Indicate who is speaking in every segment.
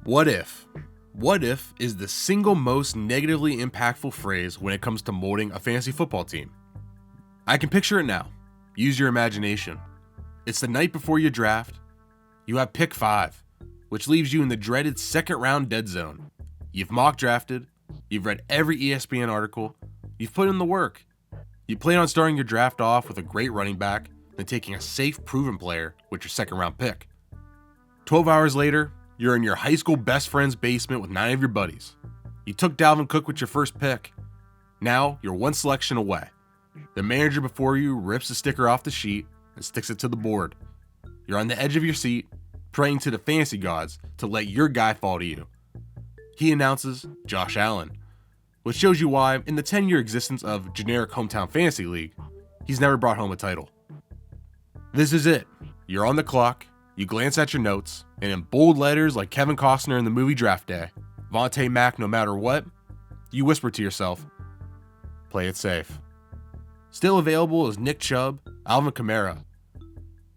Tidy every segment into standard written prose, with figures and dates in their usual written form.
Speaker 1: What if? What if is the single most negatively impactful phrase when it comes to molding a fantasy football team. I can picture it now. Use your imagination. It's the night before your draft. You have pick 5, which leaves you in the dreaded second round dead zone. You've mock drafted. You've read every ESPN article. You've put in the work. You plan on starting your draft off with a great running back, then taking a safe, proven player with your second round pick. 12 hours later, you're in your high school best friend's basement with 9 of your buddies. You took Dalvin Cook with your first pick. Now, you're one selection away. The manager before you rips the sticker off the sheet and sticks it to the board. You're on the edge of your seat, praying to the fantasy gods to let your guy fall to you. He announces Josh Allen, which shows you why, in the 10-year existence of generic hometown fantasy league, he's never brought home a title. This is it. You're on the clock, you glance at your notes, and in bold letters like Kevin Costner in the movie Draft Day, Vontae Mack no matter what, you whisper to yourself, play it safe. Still available is Nick Chubb, Alvin Kamara.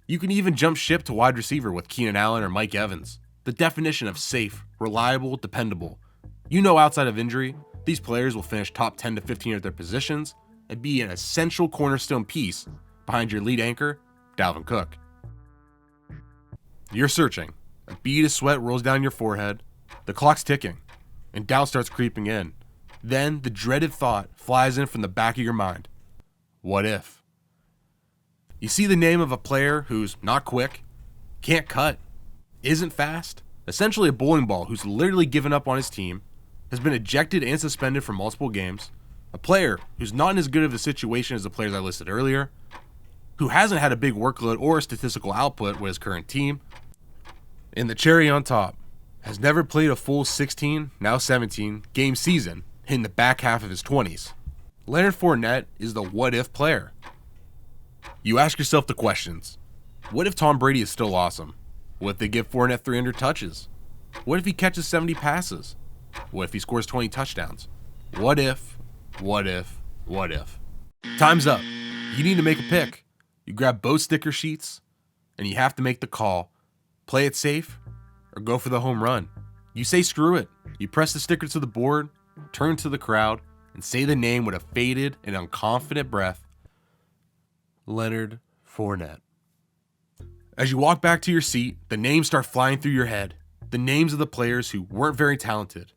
Speaker 1: You can even jump ship to wide receiver with Keenan Allen or Mike Evans. The definition of safe, reliable, dependable. You know outside of injury, these players will finish top 10 to 15 at their positions and be an essential cornerstone piece behind your lead anchor, Dalvin Cook. You're searching. A bead of sweat rolls down your forehead. The clock's ticking, and doubt starts creeping in. Then the dreaded thought flies in from the back of your mind. What if? You see the name of a player who's not quick, can't cut, isn't fast, essentially a bowling ball who's literally given up on his team, has been ejected and suspended for multiple games, a player who's not in as good of a situation as the players I listed earlier, who hasn't had a big workload or statistical output with his current team, and the cherry on top, has never played a full 16, now 17, game season in the back half of his 20s. Leonard Fournette is the what-if player. You ask yourself the questions. What if Tom Brady is still awesome? What if they give Fournette 300 touches? What if he catches 70 passes? What if he scores 20 touchdowns? What if? What if? What if? Time's up. You need to make a pick. You grab both sticker sheets, and you have to make the call. Play it safe, or go for the home run. You say screw it. You press the sticker to the board, turn to the crowd, and say the name with a faded and unconfident breath. Leonard Fournette. As you walk back to your seat, the names start flying through your head. The names of the players who weren't very talented.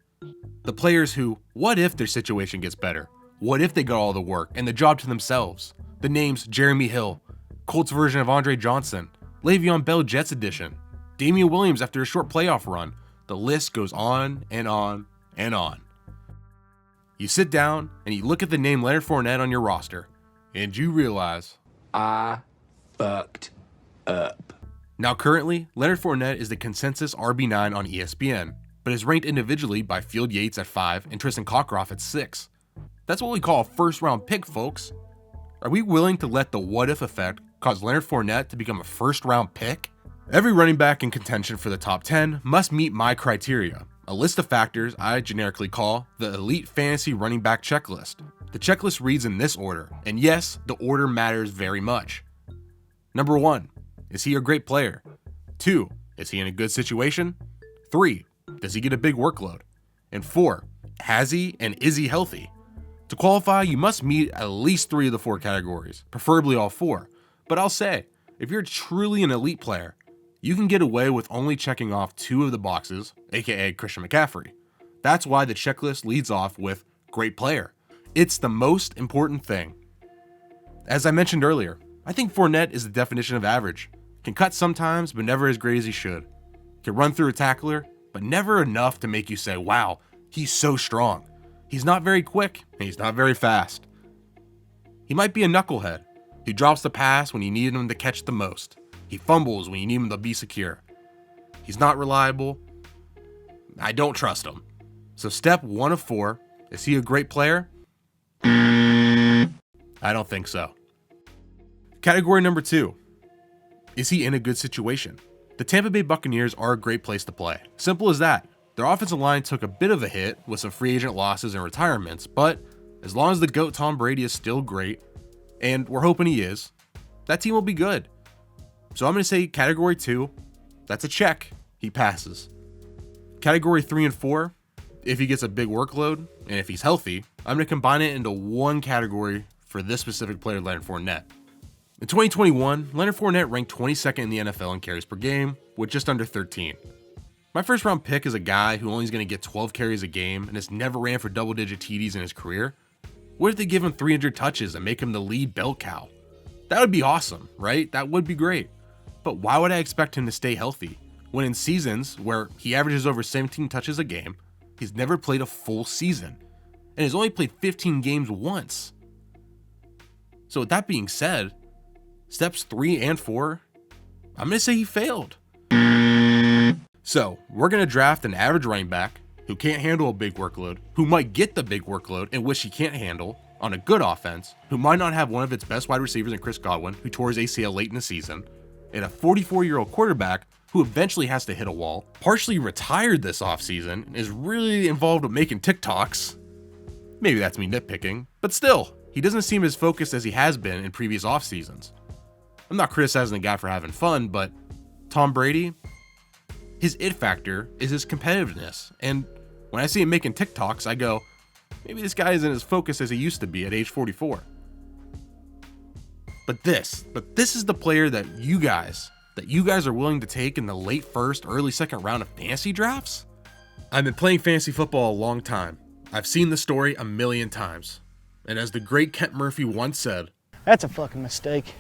Speaker 1: The players who, what if their situation gets better? What if they got all the work and the job to themselves? The names Jeremy Hill, Colts version of Andre Johnson, Le'Veon Bell Jets edition, Damian Williams after a short playoff run. The list goes on and on and on. You sit down and you look at the name Leonard Fournette on your roster, and you realize,
Speaker 2: I fucked up.
Speaker 1: Now currently, Leonard Fournette is the consensus RB9 on ESPN, but is ranked individually by Field Yates at 5 and Tristan Cockcroft at 6. That's what we call a first round pick, folks. Are we willing to let the what if effect cause Leonard Fournette to become a first round pick? Every running back in contention for the top 10 must meet my criteria, a list of factors I generically call the Elite Fantasy Running Back Checklist. The checklist reads in this order, and yes, the order matters very much. Number 1, is he a great player? 2, is he in a good situation? 3, does he get a big workload? And 4, has he and is he healthy? To qualify, you must meet at least 3 of the 4 categories, preferably all 4. But I'll say, if you're truly an elite player, you can get away with only checking off 2 of the boxes, aka Christian McCaffrey. That's why the checklist leads off with great player. It's the most important thing. As I mentioned earlier, I think Fournette is the definition of average. Can cut sometimes, but never as great as he should. Can run through a tackler, but never enough to make you say, wow, he's so strong. He's not very quick, and he's not very fast. He might be a knucklehead who drops the pass when you need him to catch the most. He fumbles when you need him to be secure. He's not reliable. I don't trust him. So step 1 of 4, is he a great player? I don't think so. Category number 2, is he in a good situation? The Tampa Bay Buccaneers are a great place to play. Simple as that. Their offensive line took a bit of a hit with some free agent losses and retirements, but as long as the GOAT Tom Brady is still great, and we're hoping he is, that team will be good. So I'm going to say category 2, that's a check. He passes. Category 3 and 4, if he gets a big workload and if he's healthy, I'm going to combine it into one category for this specific player, Leonard Fournette. In 2021, Leonard Fournette ranked 22nd in the NFL in carries per game with just under 13. My first round pick is a guy who only is going to get 12 carries a game and has never ran for double-digit TDs in his career. What if they give him 300 touches and make him the lead bell cow? That would be awesome, right? That would be great. But why would I expect him to stay healthy when in seasons where he averages over 17 touches a game, he's never played a full season and has only played 15 games once? So with that being said, steps 3 and 4, I'm going to say he failed. So we're going to draft an average running back who can't handle a big workload, who might get the big workload and which he can't handle on a good offense, who might not have one of its best wide receivers in Chris Godwin, who tore his ACL late in the season, and a 44-year-old quarterback who eventually has to hit a wall, partially retired this offseason, is really involved with making TikToks. Maybe that's me nitpicking, but still, he doesn't seem as focused as he has been in previous off seasons. I'm not criticizing the guy for having fun, but Tom Brady, his it factor is his competitiveness. And when I see him making TikToks, I go, maybe this guy isn't as focused as he used to be at age 44. But this is the player that you guys are willing to take in the late first, early second round of fantasy drafts? I've been playing fantasy football a long time. I've seen the story a million times. And as the great Kent Murphy once said,
Speaker 3: that's a fucking mistake.